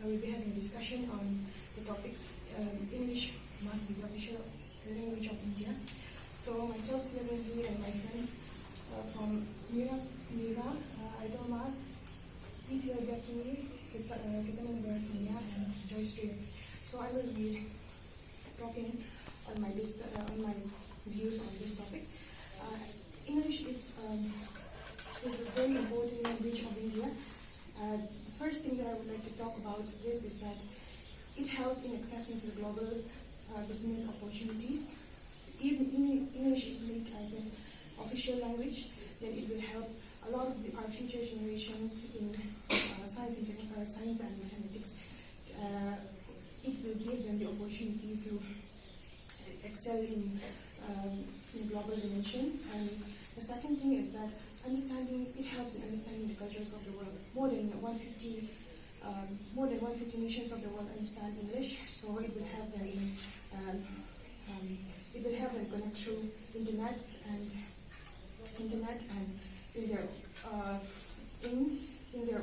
we'll be having a discussion on the topic English must be the official language of India. So myself, Sneha, and my friends from Mira, Idoma, Isya Gakini, Kitamin Garcia, and Joyce Ray. So I will be talking on my views on this topic. English is a very important language of India. The first thing that I would like to talk about this is that it helps in accessing to the global business opportunities. Even English is made as an official language, then it will help a lot of our future generations in science and mathematics. It will give them the opportunity to excel in global dimension. And the second thing is that it helps in understanding the cultures of the world. More than 150 nations of the world understand English, so it will help them connect through internet and in their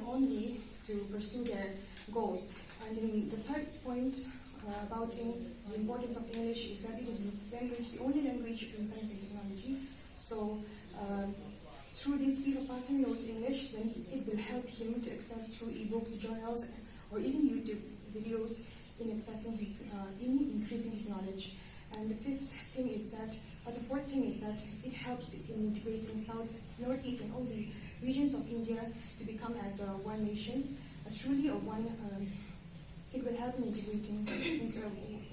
own way to pursue their goals. And then the third point about the importance of English is that it is the only language in science and technology. So through this, if a person knows English, then it will help him to access through ebooks, journals, or even YouTube videos in increasing his knowledge. And the fourth thing is that it helps in integrating South, Northeast, and all the regions of India to become as one nation, it will help in integrating into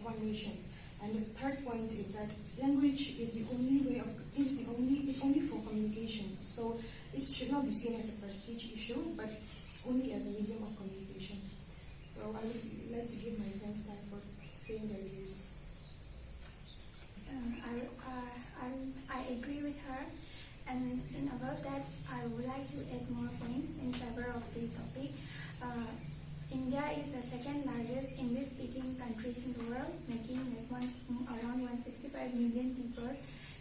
one nation. And the third point is that language is it's only for communication. So it should not be seen as a prestige issue, but only as a medium of communication. So I would like to give my friends time for saying their views. I agree with her, and above that, I would like to add more points in favor of this topic. India is the second largest English-speaking country in the world, making around 165 million people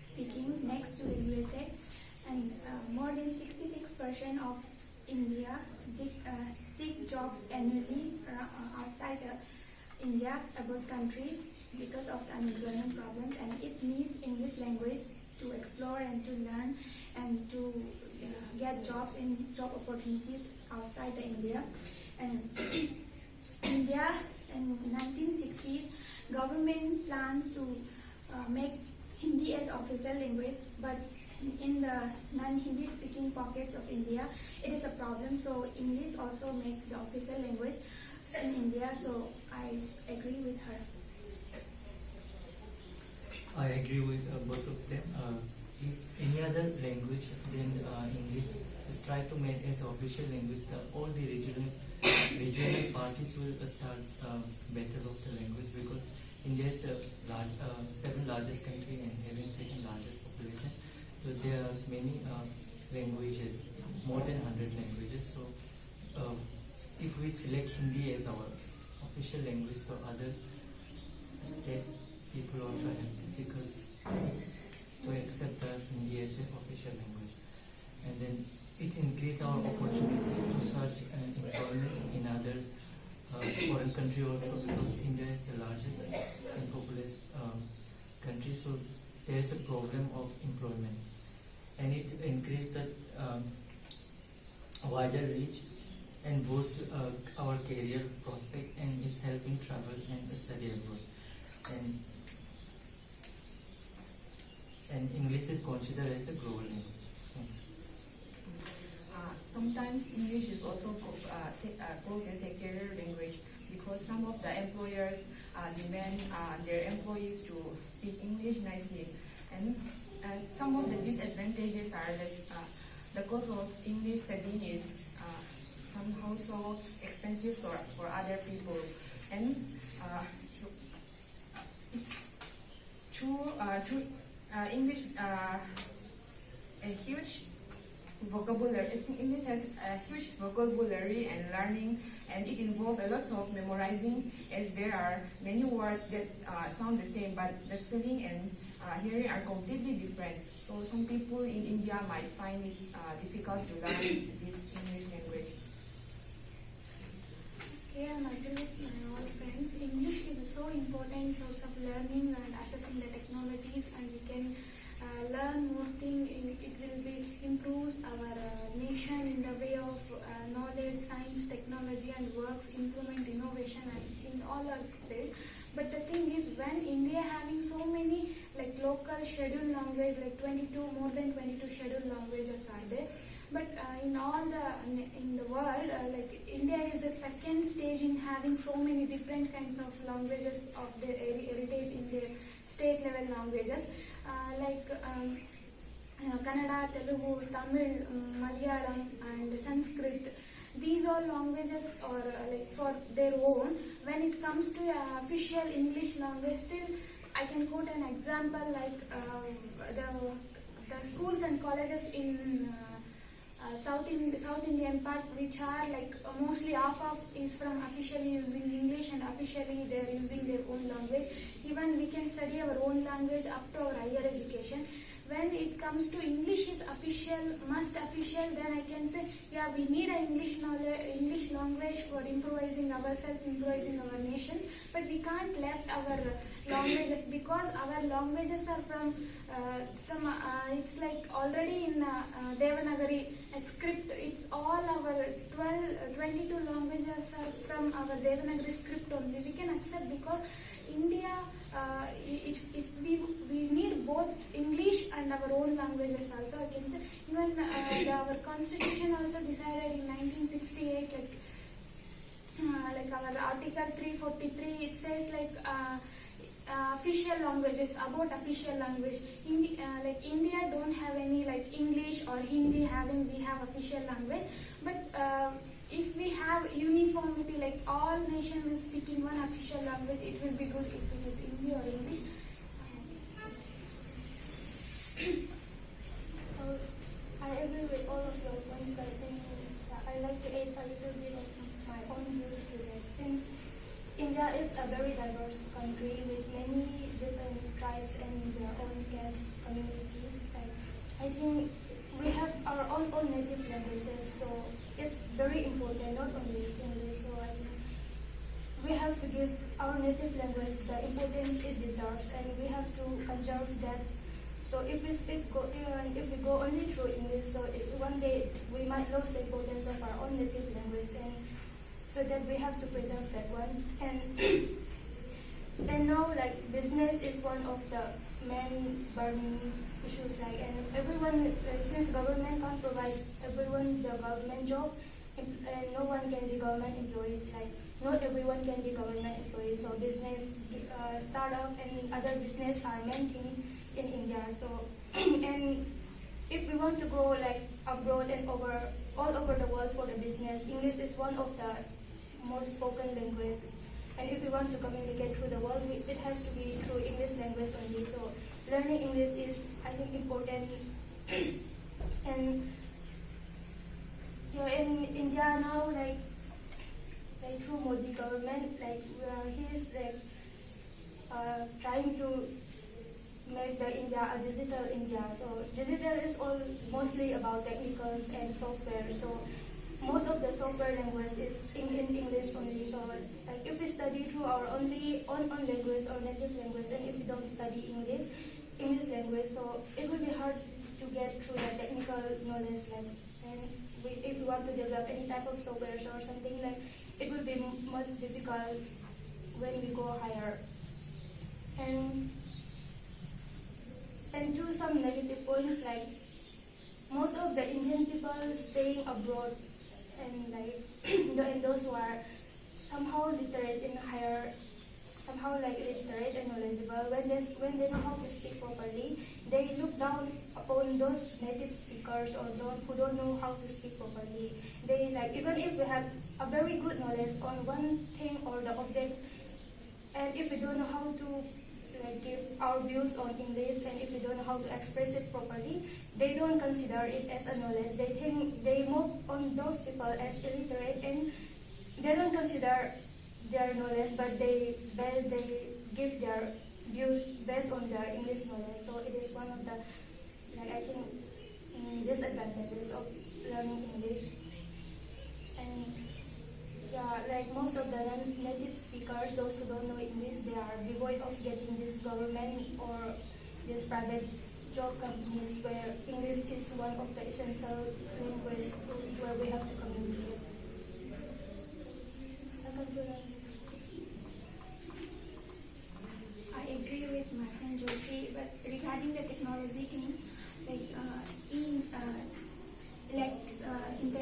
speaking, next to the USA, and more than 66% of India seek jobs annually outside India, abroad countries, because of the unemployment problems, and it needs English language to explore and to learn and to get jobs and job opportunities outside the India. And India in 1960s, government plans to make Hindi as official language, but in the non-Hindi speaking pockets of India, it is a problem. So English also make the official language in India. So I agree with her. I agree with both of them. If any other language than English is tried to make as official language, all the regional parties will start better of the language, because India is the second largest country and having second largest population. So there are many languages, more than 100 languages. So if we select Hindi as our official language, the other state people also have difficulty to accept the Hindi as an official language. And then it increases our opportunity to search employment in other foreign country also, because India is the largest and populous country, so there is a problem of employment, and it increases the wider reach and boost our career prospect, and is helping travel and study abroad. And English is considered as a global language. Thanks. Sometimes English is also called as a career language, because some of the employers demand their employees to speak English nicely, and some of the disadvantages are less. The cost of English studying is somehow so expensive for other people, and it's true English a huge vocabulary. English has a huge vocabulary and learning, and it involves a lot of memorizing, as there are many words that sound the same, but the spelling and hearing are completely different. So some people in India might find it difficult to learn this English language. evolution in the way of knowledge, science, technology, and works, implement innovation and in all our place. But the thing is, when India having so many like local scheduled language, like 22, more than 22 scheduled languages are there. But in the world, like India is the second stage in having so many different kinds of languages of their heritage in their state level languages, Kannada, Telugu, Tamil, Malayalam, and Sanskrit. These all languages are like for their own. When it comes to official English language, still I can quote an example like the schools and colleges in South Indian part, which are like mostly half of is from officially using English and officially they are using their own language. Even we can study our own language up to our higher education. When it comes to English is official, must official, then I can say, yeah, we need an English language for improvising ourselves, improvising our nations, but we can't left our languages because our languages are from it's like already in Devanagari script. It's all our 22 languages are from our Devanagari script only. We can accept because India, if we need both English and our own languages also. I can say even our constitution also decided in 1968 like our article 343 it says like official languages, about official language. Like India don't have any like English or Hindi we have official language, but if we have uniformity, like all nations will speak in one official language, it will be good if it is Hindi or English. I agree with all of your points, but I like to add a little bit of my own views to that. Since India is a very diverse country with many different tribes and their own caste communities, I think we have our own native languages, so it's very important, not only English. So I think we have to give our native language the importance it deserves, and we have to conserve that. So if we go only through English, so one day we might lose the importance of our own native language, and so that we have to preserve that one. And now like business is one of the main burning issues, like, and everyone, since government can't provide everyone the government job, and no one can be government employees, like not everyone can be government employees. So business, startup and other business are main thing in India. So and if we want to go like abroad and all over the world for the business, English is one of the most spoken language. And if we want to communicate through the world, it has to be through English language only. So learning English is, I think, important. And in India now, like through Modi government, like he is like trying to make the India a digital India. So digital is all mostly about technicals and software. So most of the software language is in English only. So like if we study through our own language or native language, and if we don't study English language, so it will be hard to get through the technical knowledge. Like, and if we want to develop any type of software or something, like it will be much difficult when we go higher. And to some negative points, like most of the Indian people staying abroad and like and those who are somehow literate and higher, somehow like literate and knowledgeable, when they know how to speak properly, they look down upon those native speakers or who don't know how to speak properly. They like, even if we have a very good knowledge on one thing or the object, and if we don't know how to like give our views on English, and if we don't know how to express it properly, they don't consider it as a knowledge. They think they move on those people as illiterate, and they don't consider their knowledge, but they give their views based on their English knowledge. So it is one of the, like, I think, disadvantages of learning English. And yeah, like most of the native speakers, those who don't know English, they are devoid of getting this government or this private job companies where English is one of the essential languages to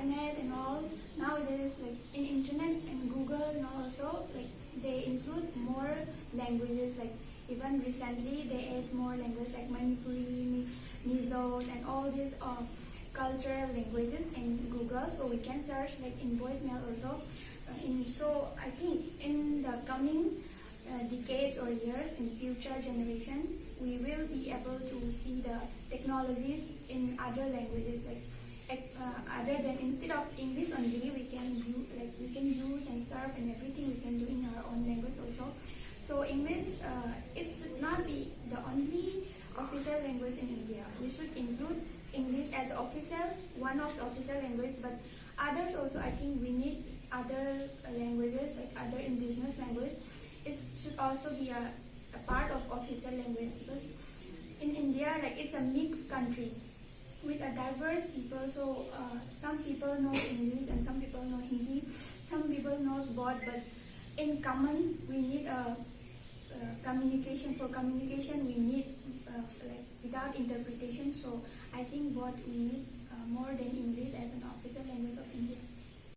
internet and all. Nowadays, like in internet and Google and also, like they include more languages. Like even recently, they add more languages like Manipuri, Mizo, and all these cultural languages in Google. So we can search like in voicemail also. So I think in the coming decades or years in future generation, we will be able to see the technologies in other languages, like other than, instead of English only, we can use and surf and everything we can do in our own language also. So English, it should not be the only official language in India. We should include English as official, one of the official language, but others also. I think we need other languages, like other indigenous language. It should also be a part of official language, because in India, like it's a mixed country with a diverse people. So some people know English and some people know Hindi, some people knows both, but in common we need communication. For communication we need like without interpretation. So I think what we need more than English as an official language of India.